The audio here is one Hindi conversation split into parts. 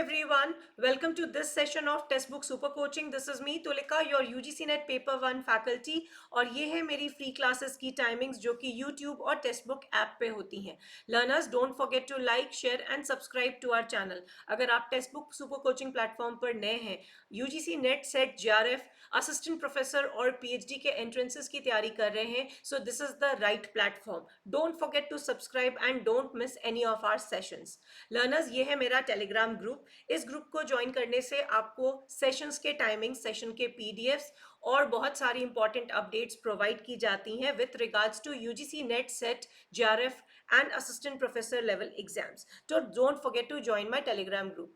everyone, welcome to this session of Textbook Super Coaching. This is me Tulika, your UGC Net Paper 1 faculty और ये है मेरी फ्री क्लासेस की टाइमिंग्स जो कि YouTube और टेक्स्टबुक ऐप पे होती हैं. Learners don't forget to like, share and subscribe to our channel. अगर आप टेक्स्टबुक सुपर कोचिंग प्लेटफॉर्म पर नए हैं, UGC NET SET JRF assistant professor और PhD के एंट्रेंसेस की तैयारी कर रहे हैं, so this is the right platform. Don't forget to subscribe and don't miss any of our sessions. Learners, ये है मेरा टेलीग्राम ग्रुप. इस ग्रुप को ज्वाइन करने से आपको सेशंस के टाइमिंग, सेशन के PDFs और बहुत सारी इंपॉर्टेंट अपडेट्स प्रोवाइड की जाती हैं with regards to UGC NET SET JRF and assistant professor level exams. So don't forget to join my telegram group.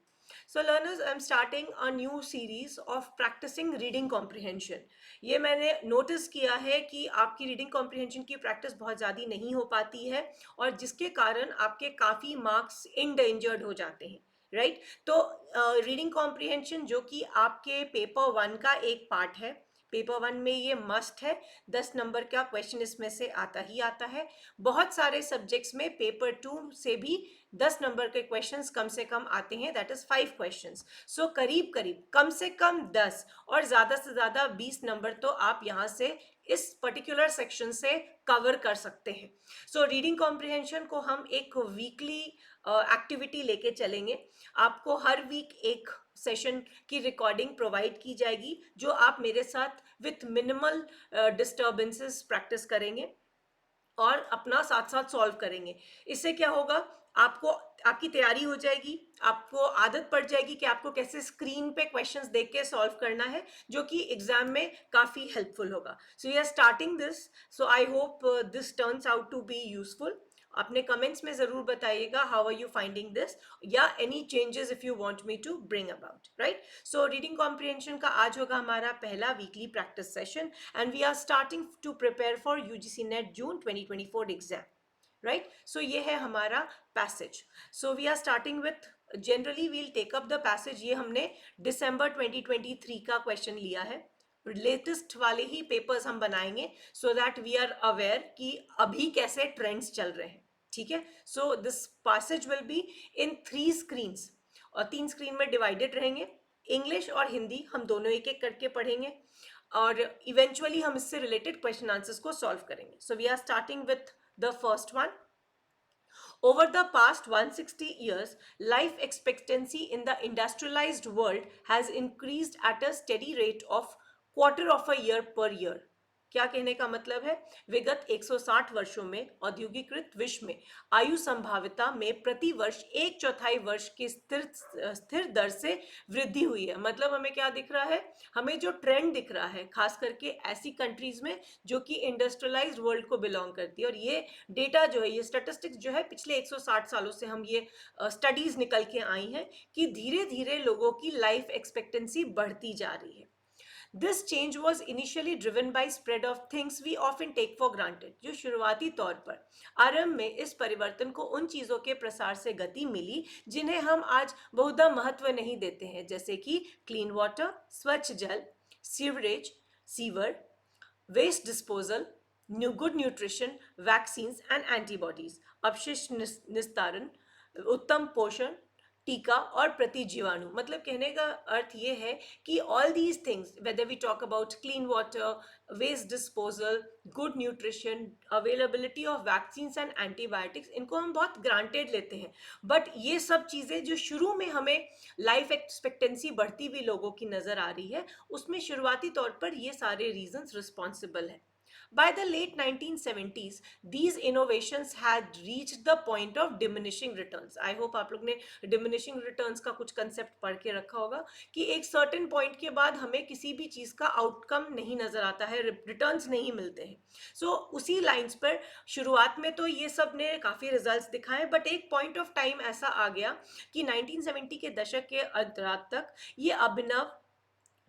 So learners, I'm starting a new series of practicing reading comprehension. ये मैंने नोटिस किया है कि आपकी रीडिंग कॉम्प्रिहेंशन की प्रैक्टिस बहुत ज़्यादा नहीं हो पाती है और जिसके कारण आपके काफ़ी मार्क्स इंडेंजर्ड हो जाते हैं, राइट? तो रीडिंग कॉम्प्रिहेंशन जो कि आपके पेपर 1 का एक पार्ट है, पेपर 1 में ये मस्ट है. 10 नंबर का क्वेश्चन इसमें से आता ही आता है. बहुत सारे सब्जेक्ट्स में पेपर 2 से भी 10 नंबर के क्वेश्चंस कम से कम आते हैं, दैट इज 5 क्वेश्चंस. सो करीब करीब कम से कम 10 और ज़्यादा से ज़्यादा 20 नंबर तो आप यहाँ से इस पर्टिकुलर सेक्शन से कवर कर सकते हैं. सो रीडिंग कॉम्प्रिहेंशन को हम एक वीकली एक्टिविटी लेके चलेंगे. आपको हर वीक एक सेशन की रिकॉर्डिंग प्रोवाइड की जाएगी जो आप मेरे साथ विथ मिनिमल डिस्टर्बेंसेस प्रैक्टिस करेंगे और अपना साथ साथ सॉल्व करेंगे. इससे क्या होगा, आपको आपकी तैयारी हो जाएगी, आपको आदत पड़ जाएगी कि आपको कैसे स्क्रीन पे क्वेश्चंस देख के सॉल्व करना है, जो कि एग्जाम में काफ़ी हेल्पफुल होगा. So we are starting this, so I hope this turns out to be useful. अपने कमेंट्स में ज़रूर बताइएगा how are you finding this या any changes if you want me to bring about, right? So reading comprehension का आज होगा हमारा पहला weekly practice session and we are starting to prepare for UGC NET June 2024 exam, right? So ये है हमारा passage. So we are starting with, generally we'll take up the passage. ये हमने दिसंबर 2023 का क्वेश्चन लिया है. लेटेस्ट वाले ही पेपर्स हम बनाएंगे so that we are aware कि अभी कैसे ट्रेंड्स चल रहे हैं, ठीक है? So this passage will be in 3 screens और 3 स्क्रीन में डिवाइडेड रहेंगे. इंग्लिश और हिंदी हम दोनों एक एक करके पढ़ेंगे और इवेंचुअली हम इससे रिलेटेड क्वेश्चन आंसर्स को सॉल्व करेंगे. So we are starting with the first one. Over the past 160 years, life expectancy in the industrialized world has increased at a steady rate of quarter of a year per year. क्या कहने का मतलब है? विगत 160 वर्षों में औद्योगिकृत विश्व में आयु संभाव्यता में प्रति वर्ष 1/4 वर्ष की स्थिर दर से वृद्धि हुई है. मतलब हमें क्या दिख रहा है? हमें जो ट्रेंड दिख रहा है, खास करके ऐसी कंट्रीज में जो कि इंडस्ट्रियलाइज्ड वर्ल्ड को बिलोंग करती है, और ये डेटा जो है, ये स्टैटिस्टिक्स जो है, पिछले 160 सालों से हम ये स्टडीज निकल के आई हैं कि धीरे धीरे लोगों की लाइफ एक्सपेक्टेंसी बढ़ती जा रही है. This change was initially driven by spread of things we often take for granted. जो शुरुआती तौर पर आरंभ में इस परिवर्तन को उन चीज़ों के प्रसार से गति मिली जिन्हें हम आज बहुधा महत्व नहीं देते हैं, जैसे कि क्लीन वाटर, स्वच्छ जल, sewerage, sewer, waste disposal, good nutrition, vaccines and antibodies, अपशिष्ट निस्तारण, उत्तम पोषण, टीका और प्रतिजीवाणु. मतलब कहने का अर्थ ये है कि all these things, whether we talk about clean water, waste disposal, good nutrition, availability of vaccines and antibiotics, इनको हम बहुत ग्रांटेड लेते हैं. बट ये सब चीज़ें जो शुरू में हमें लाइफ एक्सपेक्टेंसी बढ़ती हुई लोगों की नज़र आ रही है, उसमें शुरुआती तौर पर ये सारे रीजंस रिस्पॉन्सिबल हैं. By the late 1970s, these innovations had reached the point of diminishing returns. I hope आप लोग ने diminishing returns का कुछ concept पढ़ के रखा होगा कि एक certain point के बाद हमें किसी भी चीज़ का outcome नहीं नज़र आता है, returns नहीं मिलते हैं. So उसी lines पर शुरुआत में तो ये सब ने काफ़ी results दिखाए, but एक point of time ऐसा आ गया कि 1970 के दशक के अंतराल तक ये अभिनव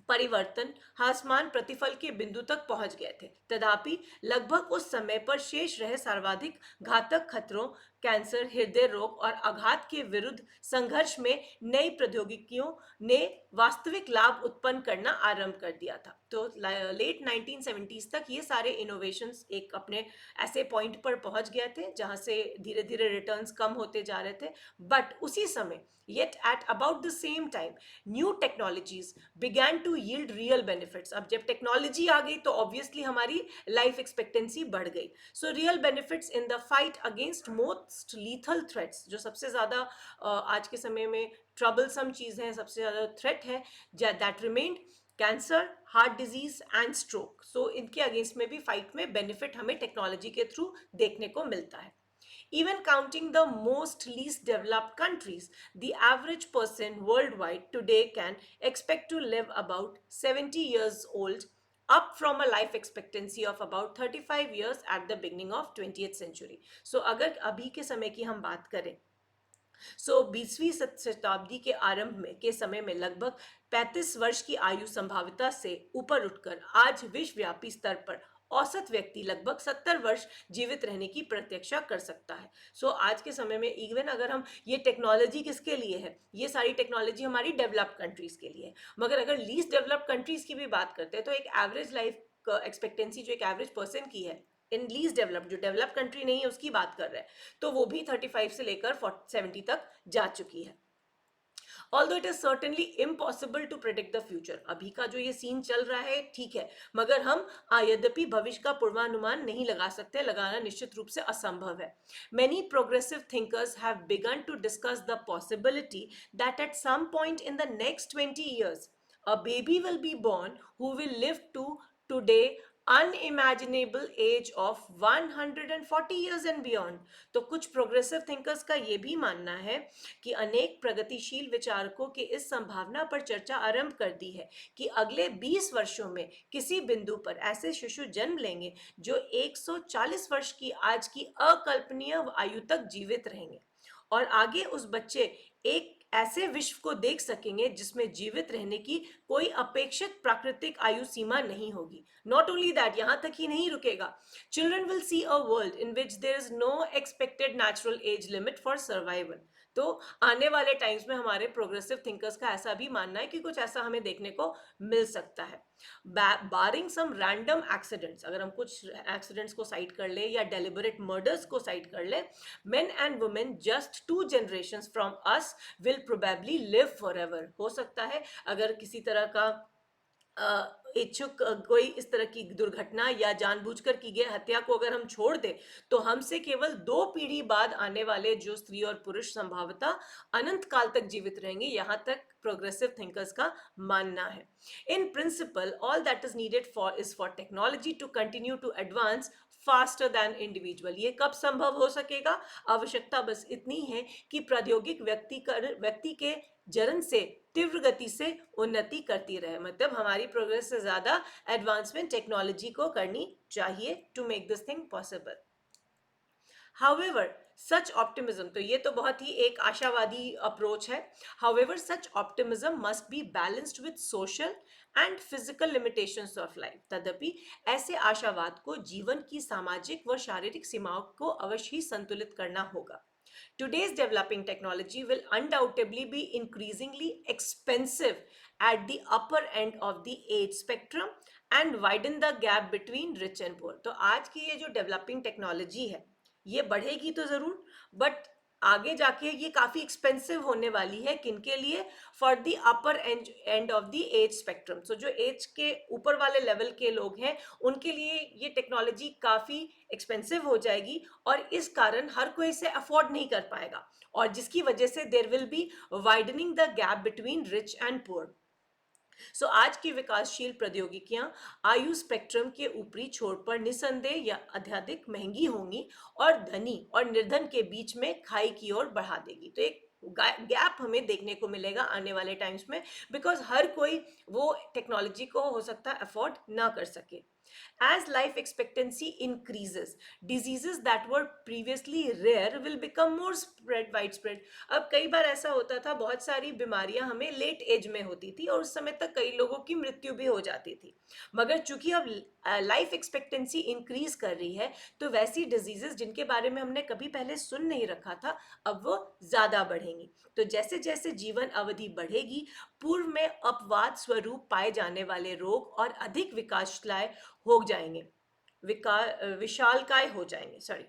परिवर्तन आसमान प्रतिफल के बिंदु तक पहुंच गए थे. तथापि लगभग उस समय पर शेष रहे सर्वाधिक घातक खतरों कैंसर, हृदय रोग और आघात के विरुद्ध संघर्ष में नई प्रौद्योगिकियों ने वास्तविक लाभ उत्पन्न करना आरंभ कर दिया था। तो लेट 1970s तक ये सारे इनोवेशंस एक अपने ऐसे पॉइंट पर पहुंच गए थे जहां से धीरे धीरे रिटर्न्स कम होते जा रहे थे। बट उसी समय, yet at about the same time, new technologies began to yield real benefits. अब जब टेक्नोलॉजी आ गई तो ऑब्वियसली हमारी लाइफ एक्सपेक्टेंसी बढ़ गई। So real benefits in the fight against most lethal threats, जो सबसे ज़्यादा आज के समय में ट्रबलसम चीज़ है, सबसे ज़्यादा थ्रेट है, that remained cancer, heart disease and stroke. So इनके अगेंस्ट में भी फाइट में बेनिफिट हमें टेक्नोलॉजी के थ्रू देखने को मिलता है। Even counting the most least developed countries, the average person worldwide today can expect to live about 70 years old, up from a life expectancy of about 35 years at the beginning of 20th century. So अगर अभी के समय की हम बात करें, सो 20वीं शताब्दी के आरंभ में के समय में लगभग 35 वर्ष की आयु संभाविता से ऊपर उठकर आज विश्वव्यापी स्तर पर औसत व्यक्ति लगभग 70 वर्ष जीवित रहने की प्रतीक्षा कर सकता है। सो आज के समय में इवन अगर हम ये टेक्नोलॉजी किसके लिए है, ये सारी टेक्नोलॉजी हमारी डेवलप्ड कंट्रीज के लिए है, मगर अगर लीस्ट डेवलप्ड कंट्रीज की भी बात करते हैं तो एक एवरेज लाइफ एक्सपेक्टेंसी जो एक एवरेज पर्सन की है इन लीस्ट डेवलप्ड, जो डेवलप कंट्री नहीं है उसकी बात कर रहे हैं, तो वो भी 35 से लेकर 70 तक जा चुकी है। Although it is certainly impossible to predict the future, अभी का जो ये सीन चल रहा है ठीक है, मगर हम यद्यपि भविष्य का पूर्वानुमान नहीं लगा सकते, लगाना निश्चित रूप से असंभव है। Many progressive thinkers have begun to discuss the possibility that at some point in the next 20 years a baby will be born who will live to today unimaginable age of 140 years and beyond। तो कुछ प्रोग्रेसिव थिंकर्स का ये भी मानना है कि अनेक प्रगतिशील विचारकों के इस संभावना पर चर्चा आरंभ कर दी है कि अगले 20 वर्षों में किसी बिंदु पर ऐसे शिशु जन्म लेंगे जो 140 वर्ष की आज की अकल्पनीय आयु तक जीवित रहेंगे, और आगे उस बच्चे एक ऐसे विश्व को देख सकेंगे जिसमें जीवित रहने की कोई अपेक्षित प्राकृतिक आयु सीमा नहीं होगी। नॉट ओनली दैट, यहां तक ही नहीं रुकेगा, children will see a world in which there is no expected natural age limit for survival. तो आने वाले टाइम्स में हमारे प्रोग्रेसिव थिंकर्स का ऐसा भी मानना है कि कुछ ऐसा हमें देखने को मिल सकता है। बारिंग सम रैंडम एक्सीडेंट्स, अगर हम कुछ एक्सीडेंट्स को साइड कर ले या डेलिबरेट मर्डर्स को साइड कर ले, men and women just 2 generations from us will probably live forever। हो सकता है अगर किसी तरह का इच्छुक कोई इस तरह की दुर्घटना या जानबूझकर की गई हत्या को अगर हम छोड़ दें तो हमसे केवल 2 पीढ़ी बाद आने वाले जो स्त्री और पुरुष संभवतः अनंत काल तक जीवित रहेंगे, यहां तक प्रोग्रेसिव थिंकर्स का मानना है। In principle all that is needed for is for technology to continue to advance faster than individual. ये कब संभव हो सकेगा? आवश्यकता बस इतनी है कि प्रौद्योगिक व्यक्ति के जरन से तीव्र गति से उन्नति करती रहे, मतलब हमारी प्रोग्रेस से ज्यादा एडवांसमेंट टेक्नोलॉजी को करनी चाहिए to make this thing possible. However, such optimism, तो ये तो बहुत ही एक आशावादी अप्रोच है। However, such optimism must be balanced with social and physical limitations of life। तदपि ऐसे आशावाद को जीवन की सामाजिक व शारीरिक सीमाओं को अवश्य ही संतुलित करना होगा। Today's developing technology will undoubtedly be increasingly expensive at the upper end of the age spectrum and widen the gap between rich and poor। तो आज की ये जो डेवलपिंग टेक्नोलॉजी है ये बढ़ेगी तो जरूर, बट आगे जाके ये काफी एक्सपेंसिव होने वाली है, किनके लिए? For the upper end of the age spectrum. So जो एज के ऊपर वाले लेवल के लोग हैं उनके लिए ये टेक्नोलॉजी काफी एक्सपेंसिव हो जाएगी और इस कारण हर कोई इसे अफोर्ड नहीं कर पाएगा, और जिसकी वजह से there will be widening the gap between rich and poor. So आज की विकासशील प्रौद्योगिकियां आयु स्पेक्ट्रम के ऊपरी छोर पर निसंदेह या अत्यधिक महंगी होंगी और धनी और निर्धन के बीच में खाई की ओर बढ़ा देगी। तो एक गैप हमें देखने को मिलेगा आने वाले टाइम्स में, बिकॉज हर कोई वो टेक्नोलॉजी को हो सकता है अफोर्ड ना कर सके. As life expectancy increases, diseases that were previously rare will become more widespread. अब कई बार ऐसा होता था, बहुत सारी बीमारियां हमें लेट एज में होती थी और उस समय तक कई लोगों की मृत्यु भी हो जाती थी. मगर चूंकि अब लाइफ एक्सपेक्टेंसी इंक्रीज कर रही है, तो वैसी डिजीजेस जिनके बारे में हमने कभी पहले सुन नहीं रखा था, अब वो ज्यादा बढ़ेंगी. तो जैसे जैसे जीवन अवधि बढ़ेगी, पूर्व में अपवाद स्वरूप पाए जाने वाले रोग और अधिक विकासलाय हो जाएंगे, विशालकाय हो जाएंगे, सॉरी.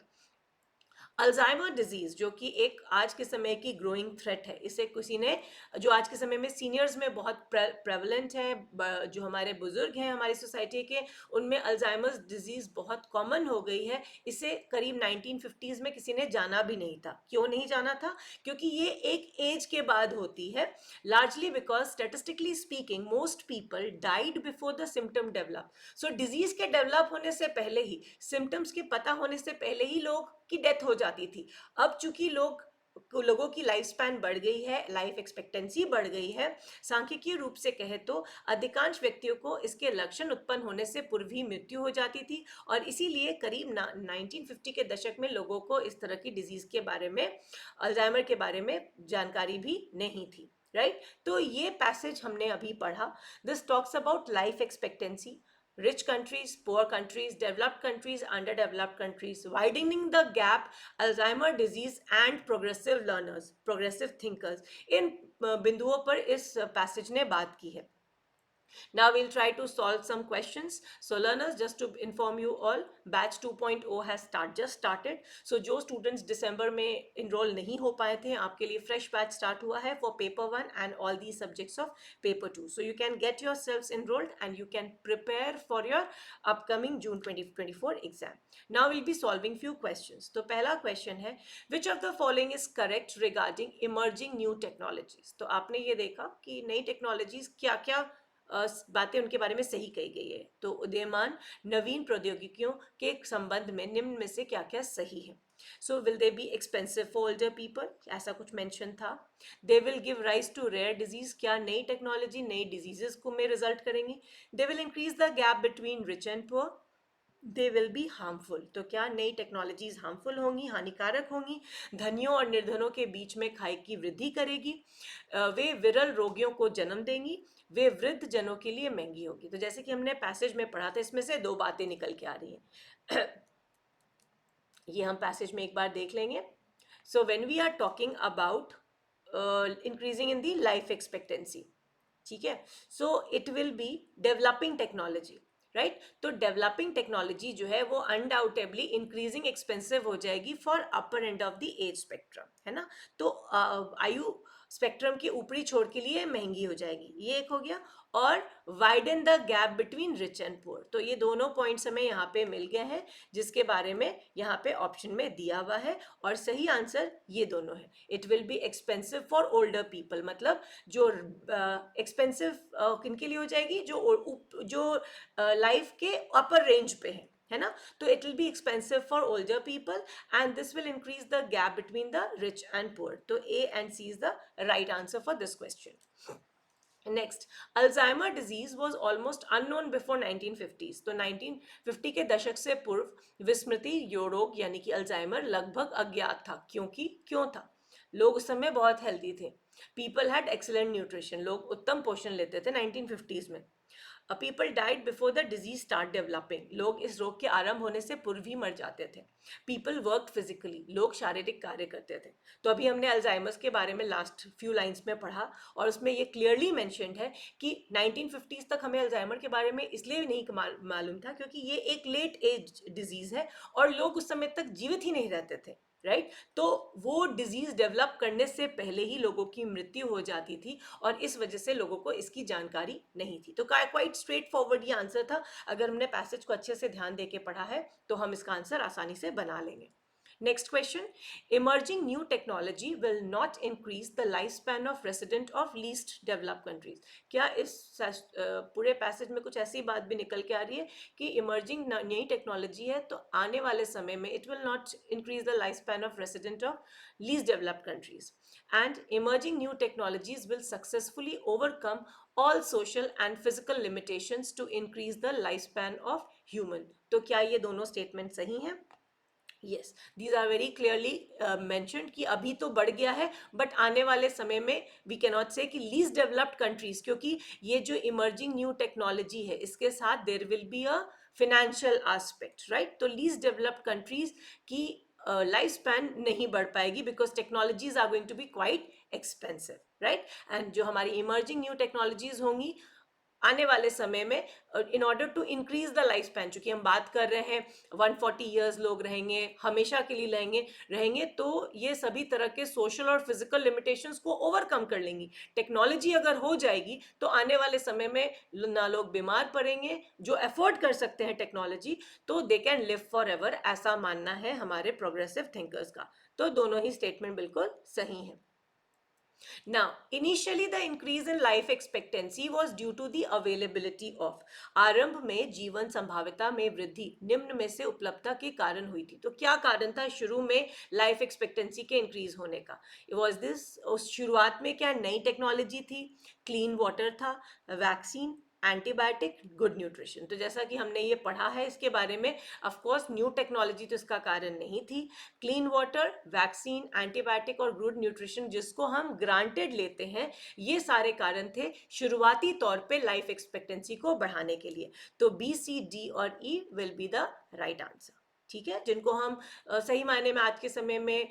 अल्जाइमर डिजीज, जो कि एक आज के समय की ग्रोइंग थ्रेट है, इसे किसी ने, जो आज के समय में सीनियर्स में बहुत प्रेवलेंट है, जो हमारे बुजुर्ग हैं हमारी सोसाइटी के, उनमें अल्जाइमर्स डिजीज बहुत कॉमन हो गई है. इसे करीब 1950s में किसी ने जाना भी नहीं था. क्यों नहीं जाना था? क्योंकि ये एक एज के बाद होती है, largely because statistically speaking most people died before the symptom develop. So disease के डेवलप होने से पहले ही, सिम्टम्स के पता होने से पहले ही लोग की डेथ हो जाती थी. अब चूंकि लोगों की लाइफ स्पैन बढ़ गई है, लाइफ एक्सपेक्टेंसी बढ़ गई है, सांख्यिकीय रूप से कहे तो अधिकांश व्यक्तियों को इसके लक्षण उत्पन्न होने से पूर्व ही मृत्यु हो जाती थी. और इसीलिए करीब 1950 के दशक में लोगों को इस तरह की डिजीज के बारे में, अल्जाइमर के बारे में जानकारी भी नहीं थी. राइट? तो ये पैसेज हमने अभी पढ़ा. This talks about life expectancy, rich countries, poor countries, developed countries, underdeveloped countries, widening the gap, Alzheimer disease and progressive learners, progressive thinkers. इन बिंदुओं पर इस पैसेज ने बात की है. Now we'll try to solve some questions. So learners, just to inform you all, batch 2.0 has just started. So जो students December में enroll नहीं हो पाए थे, आपके लिए fresh batch start हुआ है for paper 1 and all these subjects of paper 2. So you can get yourselves enrolled and you can prepare for your upcoming June 2024 exam. Now we'll be solving few questions. तो पहला question है, which of the following is correct regarding emerging new technologies? तो आपने ये देखा कि नई टेक्नोलॉजीज क्या क्या बातें उनके बारे में सही कही गई है. तो उदीयमान नवीन प्रौद्योगिकियों के संबंध में निम्न में से क्या क्या सही है? So will they be expensive for older people, ऐसा कुछ मेंशन था. They will give rise to rare disease, क्या नई टेक्नोलॉजी नई डिजीजेस को में रिजल्ट करेंगी? They will increase the gap between rich and poor, they will be harmful. तो क्या नई टेक्नोलॉजीज हार्मफुल होंगी, हानिकारक होंगी? धनियों और निर्धनों के बीच में खाई की वृद्धि करेगी, वे विरल रोगियों को जन्म देंगी, वे वृद्ध जनों के लिए महंगी होगी. तो जैसे कि हमने पैसेज में पढ़ा था, इसमें से दो बातें निकल के आ रही हैं. ये हम पैसेज में एक बार देख लेंगे. So when we are talking about increasing in the life expectancy, ठीक है, so it will be developing technology. Right? तो डेवलपिंग टेक्नोलॉजी जो है वो अनडाउटेबली इंक्रीजिंग एक्सपेंसिव हो जाएगी for upper end of the age spectrum, है ना. तो आयु स्पेक्ट्रम के ऊपरी छोर के लिए महंगी हो जाएगी, ये एक हो गया. और widen the gap between rich and poor, तो ये दोनों पॉइंट्स हमें यहाँ पे मिल गए हैं, जिसके बारे में यहाँ पे ऑप्शन में दिया हुआ है. और सही आंसर ये दोनों है. It will be expensive for older people, मतलब जो एक्सपेंसिव किन के लिए हो जाएगी? जो लाइफ के अपर रेंज पे है ना. तो it will be expensive for older people and this will increase the gap between the rich and poor. तो A and C is the right answer for this question. Next, Alzheimer disease was almost unknown before 1950s. तो 1950 के दशक से पूर्व विस्मृति रोग यानी कि अल्जाइमर लगभग अज्ञात था. क्यों था? लोग उस समय बहुत हेल्दी थे. पीपल हैड एक्सीलेंट न्यूट्रिशन, लोग उत्तम पोषण लेते थे 1950s में. People died before the disease start developing, लोग इस रोग के आरंभ होने से पूर्व ही मर जाते थे. पीपल वर्क फिजिकली, लोग शारीरिक कार्य करते थे. तो अभी हमने अल्जाइमर्स के बारे में लास्ट फ्यू लाइंस में पढ़ा और उसमें ये क्लियरली मेंशन्ड है कि 1950s तक हमें अल्जाइमर के बारे में इसलिए नहीं मालूम था क्योंकि ये एक लेट एज डिजीज है और लोग उस समय तक जीवित ही नहीं रहते थे. राइट? तो वो डिजीज डेवलप करने से पहले ही लोगों की मृत्यु हो जाती थी और इस वजह से लोगों को इसकी जानकारी नहीं थी. तो क्वाइट स्ट्रेट फॉरवर्ड ये आंसर था. अगर हमने पैसेज को अच्छे से ध्यान देके पढ़ा है तो हम इसका आंसर आसानी से बना लेंगे. Next question. Emerging new technology will not increase the lifespan of resident of least developed countries. क्या इस पूरे पैसेज में कुछ ऐसी बात भी निकल के आ रही है कि इमर्जिंग नई टेक्नोलॉजी है तो आने वाले समय में it will not increase the life span of resident of least developed countries and emerging new technologies will successfully overcome all social and physical limitations to increase the lifespan of human. तो क्या ये दोनों स्टेटमेंट सही हैं? Yes, these are very clearly mentioned कि अभी तो बढ़ गया है बट आने वाले समय में वी कैन नॉट से कि लीस्ट डेवलप्ड कंट्रीज, क्योंकि ये जो इमर्जिंग न्यू टेक्नोलॉजी है इसके साथ there will be a financial aspect, right? तो लीस्ट डेवलप्ड कंट्रीज की लाइफ स्पैन नहीं बढ़ पाएगी because technologies are going to be quite expensive, right? And जो हमारी इमर्जिंग न्यू टेक्नोलॉजीज होंगी आने वाले समय में in order to increase the life span, चूंकि हम बात कर रहे हैं 140 ईयर्स लोग रहेंगे, हमेशा के लिए रहेंगे तो ये सभी तरह के सोशल और फिजिकल लिमिटेशंस को ओवरकम कर लेंगी. टेक्नोलॉजी अगर हो जाएगी तो आने वाले समय में ना लोग बीमार पड़ेंगे, जो अफोर्ड कर सकते हैं टेक्नोलॉजी तो they can live for ever, ऐसा मानना है हमारे प्रोग्रेसिव थिंकर्स का. तो दोनों ही स्टेटमेंट बिल्कुल सही है. Now, initially the increase in life expectancy was due to the availability of. आरंभ में जीवन संभाव्यता में वृद्धि निम्न में से उपलब्धता के कारण हुई थी. तो क्या कारण था शुरू में लाइफ एक्सपेक्टेंसी के इंक्रीज होने का? वॉज दिस, उस शुरुआत में क्या नई टेक्नोलॉजी थी, क्लीन वाटर था, वैक्सीन, एंटीबायोटिक, गुड न्यूट्रिशन? तो जैसा कि हमने ये पढ़ा है इसके बारे में, ऑफ कोर्स न्यू टेक्नोलॉजी तो इसका कारण नहीं थी. क्लीन वाटर, वैक्सीन, एंटीबायोटिक और गुड न्यूट्रिशन जिसको हम ग्रांटेड लेते हैं, ये सारे कारण थे शुरुआती तौर पे लाइफ एक्सपेक्टेंसी को बढ़ाने के लिए. तो बी, सी, डी और E will be the right answer. ठीक है, जिनको हम सही मायने में आज के समय में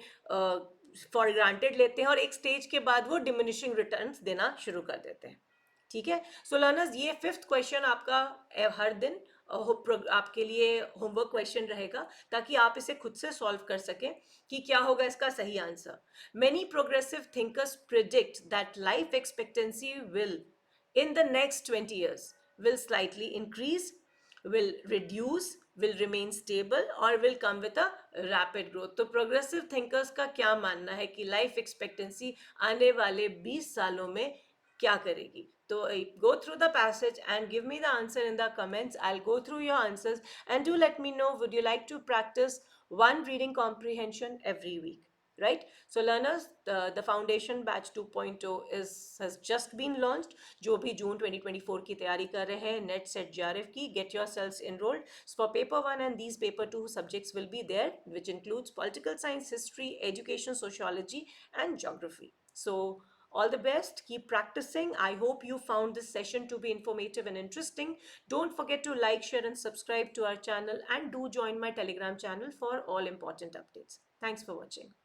फॉर ग्रांटेड लेते हैं और एक स्टेज के बाद वो डिमिनिशिंग रिटर्न्स देना शुरू कर देते हैं. ठीक है, सो लर्नर्स ये 5th क्वेश्चन आपका हर दिन आपके लिए होमवर्क क्वेश्चन रहेगा ताकि आप इसे खुद से सॉल्व कर सकें कि क्या होगा इसका सही answer. Many progressive thinkers predict that life expectancy will in the next 20 years will slightly increase, will reduce, will remain stable or will come with a rapid growth. तो प्रोग्रेसिव थिंकर्स का क्या मानना है कि लाइफ एक्सपेक्टेंसी आने वाले 20 सालों में क्या करेगी? तो go through the passage and give me the answer in the comments. I'll go through your answers and do let me know, would you like to practice one reading comprehension every week? Right? So learners, the foundation batch 2.0 has just been launched. जो भी जून 2024 की तैयारी कर रहे हैं नेट सेट JRF की, get yourselves enrolled. So for paper 1 and these paper 2 subjects will be there, which includes political science, history, education, sociology and geography. So all the best, keep practicing. I hope you found this session to be informative and interesting. Don't forget to like, share and subscribe to our channel and do join my Telegram channel for all important updates. Thanks for watching.